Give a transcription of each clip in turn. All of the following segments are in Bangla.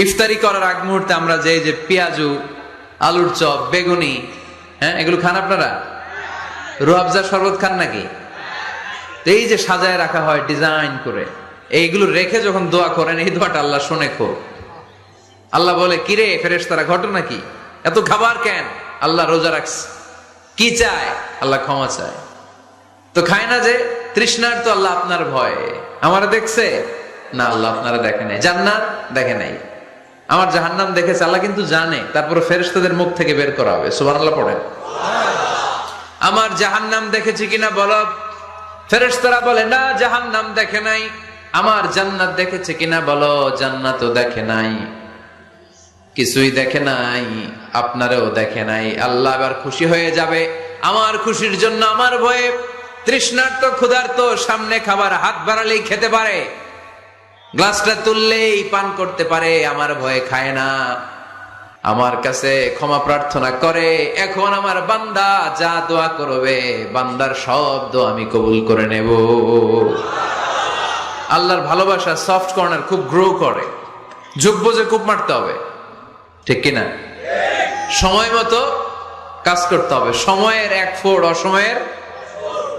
ইফতারি করার আগ মুহূর্তে আমরা যে পেঁয়াজু, আলুর চপ, বেগুনি, হ্যাঁ, এগুলো খান আপনারা? রুয়াবজা শরবত খান নাকি? এই যে সাজায় রাখা হয় ডিজাইন করে, এইগুলো রেখে যখন দোয়া করেন, এই দোয়াটা আল্লাহ শোনে খুব। আল্লাহ বলে, কিরে ফেরেশতারা, ঘটনা কি? এত খাবার কেন? আল্লাহ রোজা রাখছে। কি চায়? আল্লাহ ক্ষমা চায়। তো খায় না যে তৃষ্ণার, তো আল্লাহ আপনার ভয়ে। আমার দেখছে না, আল্লাহ আপনারা দেখে নাই। জান্নাত দেখে নাই, আমার জাহান্নাম দেখেছে। আল্লাহ কিন্তু জানে, তারপরে ফেরেশতাদের মুখ থেকে বের করা হবে। সুবহানাল্লাহ পড়েন। আমার জাহান্নাম দেখেছি কিনা বলো। ফেরেশতারা বলে, না, জাহান্নাম দেখে নাই। আমার জান্নাত দেখেছে কিনা বলো। জান্নাতও দেখে নাই, কিছুই দেখে নাই, আপনারেও দেখে নাই। আল্লাহ এবার খুশি হয়ে যাবে। আমার খুশির জন্য আমার ভয়ে তৃষ্ণার্ত ক্ষুধার্ত সামনে খাবার হাত বাড়ালেই খেতে পারে, গ্লাসটা তুললেই পান করতে পারে, আমার ভয়ে খায় না, আমার কাছে ক্ষমা প্রার্থনা করে। এখন আমার বান্দা যা দোয়া করবে, বান্দার সব দোয়া আমি কবুল করে নেব। আল্লাহর ভালোবাসা সফট কর্নার খুব গ্রো করে, যোগ্য যে খুব মারতে হবে, ঠিক কিনা? সময় মতো কাজ করতে হবে। সময়ের 1 ফোঁট, অসময়ের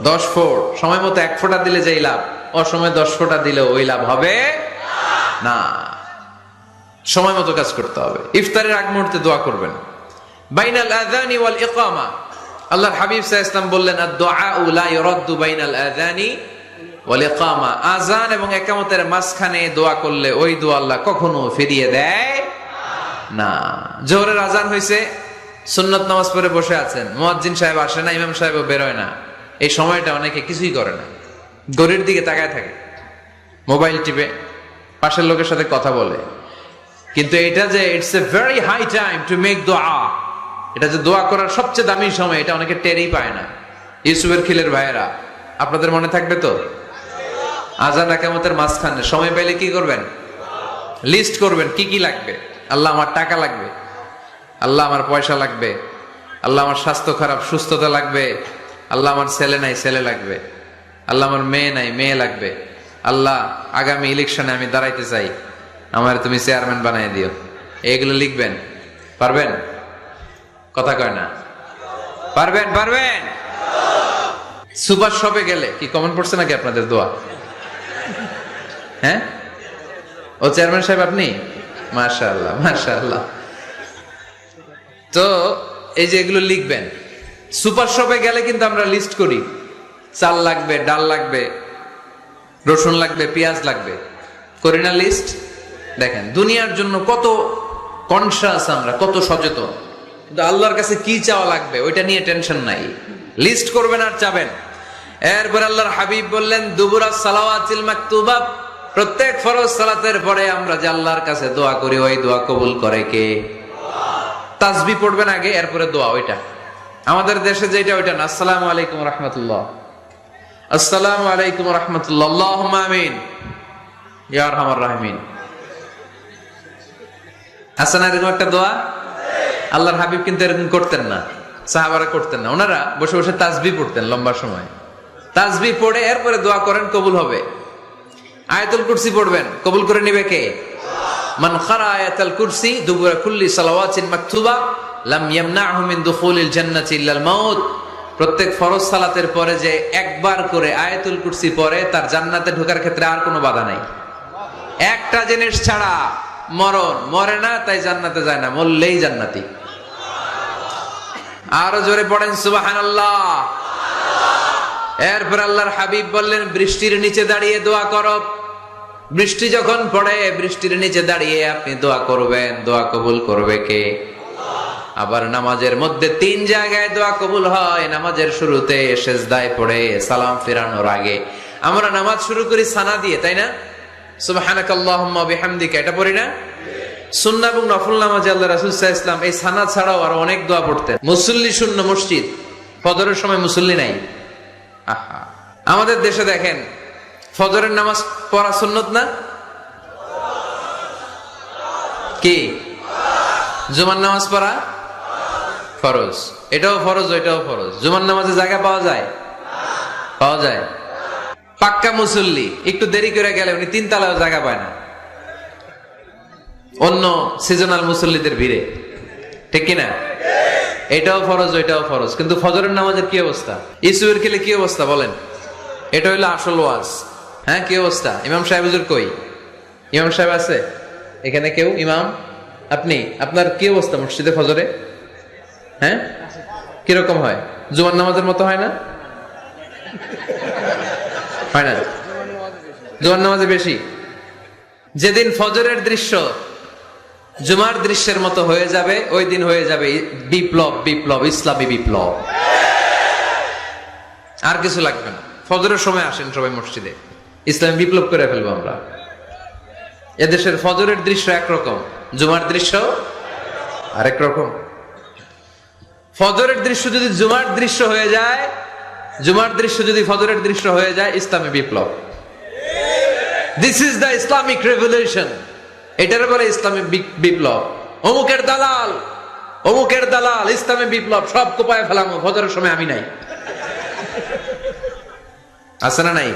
10 ফোঁট। সময় মতো 1 ফোঁটা দিলে যেই লাভ, অসময়ে 10 ফোঁটা দিলে ওই লাভ হবে না। সময় মতো কাজ করতে হবে। ইফতারের আগ মুহূর্তে দোয়া করবেন। বাইনাল আযানি ওয়াল ইকামা, আল্লাহর হাবিব সাল্লাল্লাহু আলাইহি ওয়াসাল্লাম বললেন, আদ-দুআউ লা ইউরাদ্দু বাইনাল আযানি ওয়াল ইকামা। আযান এবং ইকামতের মাঝখানে দোয়া করলে ওই দোয়া আল্লাহ কখনো ফিরিয়ে দেয় না। জোহরের আযান হইছে, সুন্নাত নামাজ পড়ে বসে আছেন, মুয়াজ্জিন সাহেব আসে না, ইমাম সাহেবও বেরোয় না। এই সময়টা অনেকে কিছুই করে না, ঘড়ির দিকে তাকায় থাকে, মোবাইল টিপে, পাশের লোকের সাথে কথা বলে। কিন্তু এটা যে it's a very high time to make দোয়া, এটা যে দোয়া করার সবচেয়ে দামি সময়, এটা অনেকে টেরই পায় না। ইউসুফের খিলের ভাইয়েরা, আপনাদের মনে থাকবে তো? আযান ইকামতের মাঝখানে সময় পাইলে কি করবেন? লিস্ট করবেন কি কি লাগবে। আল্লাহ আমার টাকা লাগবে, আল্লাহ আমার পয়সা লাগবে, আল্লাহ আমার স্বাস্থ্য খারাপ, সুস্থতা লাগবে, আল্লাহ আমার ছেলে নাই, ছেলে লাগবে, আল্লাহ আমার মেয়ে নাই, মেয়ে লাগবে, আল্লাহ আগামী ইলেকশনে আমি দাঁড়াইতে চাই, আমার তুমি চেয়ারম্যান বানাই দিও। এগুলো লিখবেন। পারবেন? কথা কয় না। পারবেন? পারবেন? সুপার শপে গেলে কি কমন পড়ছে নাকি আপনাদের দোয়া? হ্যাঁ, ও চেয়ারম্যান সাহেব আপনি? মাশাআল্লাহ, মাশাআল্লাহ। তো এই যে এগুলো লিখবেন। সুপার শপে গেলে কিন্তু আমরা লিস্ট করি, চাল লাগবে, ডাল লাগবে, রসুন লাগবে, পেঁয়াজ লাগবে, করি না লিস্ট? দেখেন দুনিয়ার জন্য কত কনসাস আমরা, কত সচেতন। কিন্তু আল্লাহর কাছে কি চাওয়া লাগবে ওইটা নিয়ে টেনশন নাই, লিস্ট করবেন আর চাবেন। এরপর আল্লাহর হাবিব বললেন, দুবুরাস সালাওয়াতিল মাকতুবা, প্রত্যেক ফরজ সালাতের পরে আমরা যে আল্লাহর কাছে দোয়া করি, ওই দোয়া কবুল করে কে? তাসবিহ পড়বেন আগে, এরপরে দোয়া। ওইটা আমাদের দেশে যেটা, ওইটা না। আসসালামু আলাইকুম রাহমাতুল্লাহ, আসসালামু আলাইকুম রাহমাতুল্লাহ, আল্লাহুম্মা আমিন ইয়া আরহামার রাহিমিন। আছে না এরকম একটা দোয়া? আল্লাহর হাবিব কিন্তু এরকম করতেন না, সাহাবারা করতেন না। ওনারা বসে বসে তাসবিহ পড়তেন লম্বা সময়। তাসবিহ পড়ে এরপরে দোয়া করেন, কবুল হবে। আয়াতুল কুরসি পড়বেন, কবুল করে নিবে কে? মান ক্বারা আয়াতুল কুরসি দুবুরা কুল্লি সালাওয়াতিন মাকতুবা লাম ইয়ামনাহু মিন দুখুলিল জান্নাতি ইল্লাল মাউত। প্রত্যেক ফরজ সালাতের পরে যে একবার করে আয়াতুল কুরসি পড়ে, তার জান্নাতে ঢোকার ক্ষেত্রে আর কোনো বাধা নাই। একটা জিনিস ছাড়া, মরণ। মরে না তাই জান্নাতে যায় না, মরলেই জান্নাতি। আরো জোরে পড়েন সুবহানাল্লাহ। এরপর আল্লাহর হাবিব বললেন, বৃষ্টির নিচে দাঁড়িয়ে দোয়া করো। বৃষ্টি যখন পড়ে, বৃষ্টির নিচে দাঁড়িয়ে আপনি দোয়া করবেন, দোয়া কবুল করবে কে? আবার নামাজের মধ্যে 3 জায়গায় দোয়া কবুল হয়। নামাজের শুরুতে, সেজদায় পড়ে, সালাম ফেরানোর আগে। আমরা নামাজ শুরু করি সানা দিয়ে, তাই না? সুবহানাকাল্লাহুম্মা বিহামদিকা, এটা পড়ি না? সুন্নাহ এবং নফল নামাজে আল্লাহ রাসূল সাল্লাল্লাহু আলাইহি ওয়াসাল্লাম এই সানা ছাড়াও আরো অনেক দোয়া পড়তেন। মুসল্লি শূন্য মসজিদ, ফজরের সময় মুসল্লি নাই। আহা, আমাদের দেশে দেখেন ফজরের নামাজ পড়া সুন্নত না? কি? জুমার নামাজ পড়া ফরজ। এটাও ফরজ, ওইটাও ফরজ। জুমার নামাজে জায়গা পাওয়া যায়? পাওয়া যায়। পাক্কা মুসল্লি একটু দেরি করে গেলে উনি 3 তলায়ও জায়গা পায় না। অন্য সিজনাল মুসল্লিদের ভিড়ে, ঠিক কিনা? এটাও ফরজ ওইটাও ফরজ, কিন্তু ফজরের নামাজের কি অবস্থা? ইসুয়ের খেলে কি অবস্থা বলেন? এটা হইলো আসল ওয়াজ। হ্যাঁ, কি অবস্থা? ইমাম সাহেব হুজুর কই? ইমাম সাহেব আছে এখানে? কেউ ইমাম? আপনি, আপনার কি অবস্থা মসজিদে ফজরে? হ্যাঁ, কিরকম হয়? জুমার নামাজের মতো হয় না? হয় না? জুমার নামাজে বেশি। যেদিন ফজরের দৃশ্য জুমার দৃশ্যের মতো হয়ে যাবে, ওই দিন হয়ে যাবে বিপ্লব, বিপ্লব, ইসলামী বিপ্লব। আর কিছু লাগবে না। ফজরের সময় আসেন সবাই মসজিদে, ইসলামী বিপ্লব করে ফেলবো আমরা। এদেশের ফজরের দৃশ্য একরকম, জুমার দৃশ্য আরেক রকম। ফজরের দৃশ্য যদি জুমার দৃশ্য হয়ে যায়, জুমার দৃশ্য যদি ফজরের দৃশ্য হয়ে যায়, ইসলামী বিপ্লব। This is the Islamic revolution. এটার বলে ইসলামী বিপ্লব। অমুকের দালাল, অমুকের দালাল, ইসলামী বিপ্লব সব কোপায় ফেলামো, ফজরের সময় আমি নাই। আছে না নাই?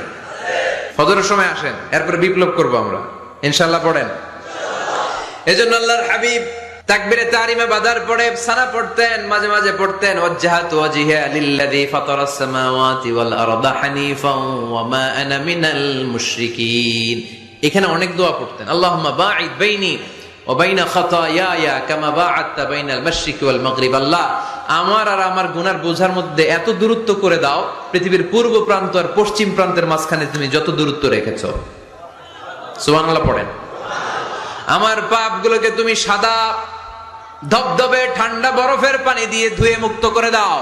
ফজরের সময় আসেন, এরপরে বিপ্লব করবো আমরা ইনশাআল্লাহ। পড়েন। এজন্য আল্লাহর হাবিব তাকবীরে তাহরিমে বাদার পড়ে সানা পড়তেন, মাঝে মাঝে পড়তেন ওয়াজহাতু ওয়াজহিয়া লিল্লাযী ফাতারাস সামাওয়াতি ওয়াল আরদা হানিফান ওয়া মা আনা মিনাল মুশরিকিন। এখানে অনেক দোয়া পড়তেন। আল্লাহুম্মা বাঈদ বাইনি ওয়া বাইনা খাতায়ায়া কামা বাআদতা বাইনাল মাশরিকি ওয়াল মাগরিব। আল্লাহ, আমার আর আমার গুনার বোঝার মধ্যে এত দূরত্ব করে দাও, পৃথিবীর পূর্ব প্রান্ত আর পশ্চিম প্রান্তের মাঝখানে তুমি যত দূরত্ব রেখেছো। সুবহানাল্লাহ পড়েন। আমার পাপগুলোকে তুমি সাদা ধবধবে ঠান্ডা বরফের পানি দিয়ে ধুয়ে মুক্ত করে দাও।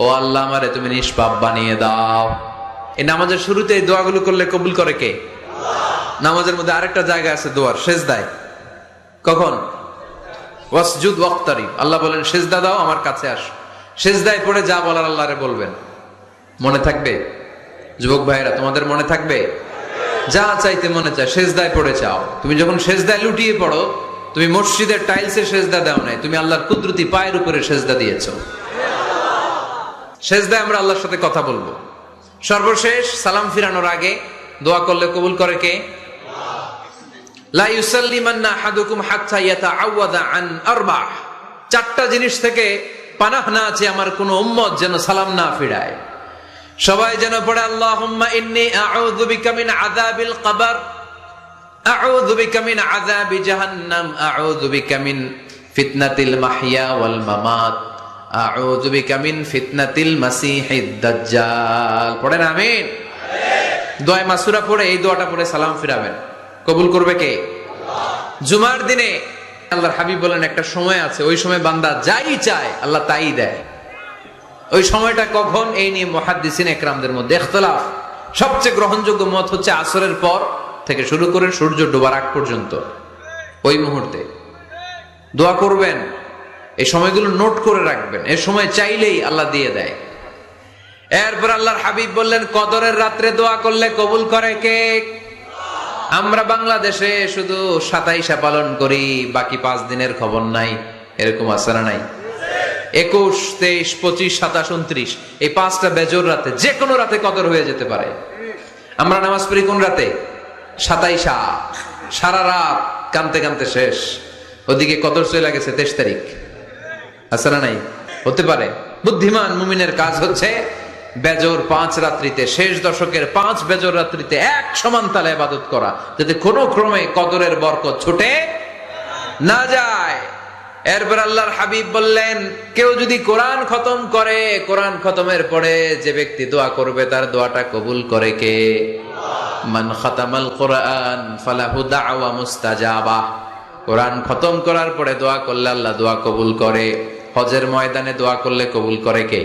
ও আল্লাহ, আমারে তুমি নিষ্পাপ বানিয়ে দাও। এই নামাজের শুরুতে এই দোয়াগুলো করলে কবুল করে কে? নামাজের মধ্যে আরেকটা জায়গা আছে দোয়ার, সেজদায়। কখন? ওয়াসজুদ ওয়াক্তারিব। আল্লাহ বলেন সেজদা দাও, আমার কাছে আসো। সেজদায় পড়ে যা বলার আল্লাহরে বলবেন। মনে থাকবে? যুবক ভাইরা, তোমাদের মনে থাকবে? যা চাইতে মনে চায় সেজদায় পড়ে চাও। তুমি যখন সেজদায় লুটিয়ে পড়ো, তুমি মসজিদের টাইলসে সেজদা দাও নাই, তুমি আল্লাহর কুদরতি পায়ের উপরে সেজদা দিয়েছো। সেজদায় আমরা আল্লাহর সাথে কথা বলবো। সর্বশেষ সালাম ফিরানোর আগে দোয়া করলে কবুল করে কে? লা ইউসাল্লিমান্না আহাদুকুম হাত্তা ইয়াতাআওয়াদা আন আরবা'। চারটা জিনিস থেকে পানাহ না আছে আমার কোন উম্মত যেন সালাম না ফিরায়। সবাই যেন পড়ে আল্লাহুম্মা ইন্নী আউযু বিকা মিন আযাবিল কবর, আউযু বিকা মিন আযাবি জাহান্নাম, আউযু বিকা মিন ফিতনাতিল মাহইয়া ওয়াল মামাত, আউযু বিকা মিন ফিতনাতিল মাসিহিদ দাজ্জাল। পড়েন আমিন। দোয়া মাসুরা পড়ে এই দোয়াটা পড়ে সালাম ফিরাবেন। কবুল করবে কে? জুমার দিনে আল্লাহর হাবিব বলেন একটা সময় আছে, ওই সময় বান্দা যাই চায় আল্লাহ তাই দেয়। ওই সময়টা কখন? এই নিয়ে মুহাদ্দিসিন একরামদের মধ্যে ইখতিলাফ। সবচেয়ে গ্রহণযোগ্য মত হচ্ছে আসরের পর থেকে শুরু করে সূর্য ডোবার আগ পর্যন্ত, ওই মুহূর্তে দোয়া করবেন। এই সময়গুলো নোট করে রাখবেন, এই সময় চাইলেই আল্লাহ দিয়ে দেয়। এরপর আল্লাহর হাবিব বললেন কদরের রাত্রে দোয়া করলে কবুল করে কে? আমরা বাংলাদেশে শুধু 27 পালন করি, বাকি 5 দিনের খবর নাই। এরকম আছে না নাই? 21, 23, 25, 27, 29 এই 5টা বেজোর রাতে, যে কোনো রাতে কদর হয়ে যেতে পারে। আমরা নামাজ পড়ি কোন রাতে? 27। সারা রাত কানতে কানতে শেষ, ওদিকে কদর চলে গেছে 23 তারিখ। আছে না নাই? হতে পারে। বুদ্ধিমান মুমিনের কাজ হচ্ছে বেজোর 5 রাত্রিতে, শেষ দশকের 5 বেজোর রাত্রিতে এক সমান তালে ইবাদত করা, যাতে কোনো ক্রমে কদরের বরকত ছুটে না যায়। এরপর আল্লাহর হাবিব বললেন কেউ যদি কোরআন খতম করে, কোরআন খতমের পরে যে ব্যক্তি দোয়া করবে তার দোয়াটা কবুল করে কে? মান খাতামাল কোরআন ফালাহু দাওয়া মুস্তাজাবা। কোরআন খতম করার পরে দোয়া করলে আল্লাহ দোয়া কবুল করে। হজের ময়দানে দোয়া করলে কবুল করে কে?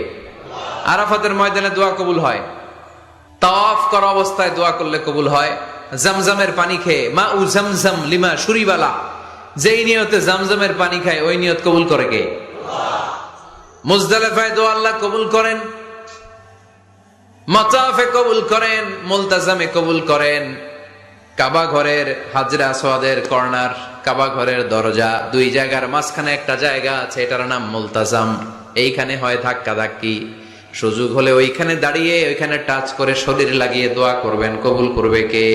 আরাফাতের ময়দানে দোয়া কবুল হয়। তাওয়াফ করা অবস্থায় দোয়া করলে কবুল হয়। জামজামের পানি খেয়ে, মা উ জামজাম লিমা শুরিবালা, যেই নিয়তে জামজামের পানি খায় ওই নিয়ত কবুল করে কে? মুজদালিফায় দোয়া আল্লাহ কবুল করেন, মাতাফে কবুল করেন, মুলতাজামে কবুল করেন। কাবা ঘরের হাজরে আসওয়াদের কর্নার, কাবা ঘরের দরজা, 2 জায়গার মাঝখানে একটা জায়গা আছে, এটার নাম মুলতাজাম। এইখানে হয় ধাক্কা ধাক্কি, সুযোগ হলে ওইখানে দাঁড়িয়ে ওইখানে টাচ করে শরীর লাগিয়ে দোয়া করবেন, কবুল করবে কে?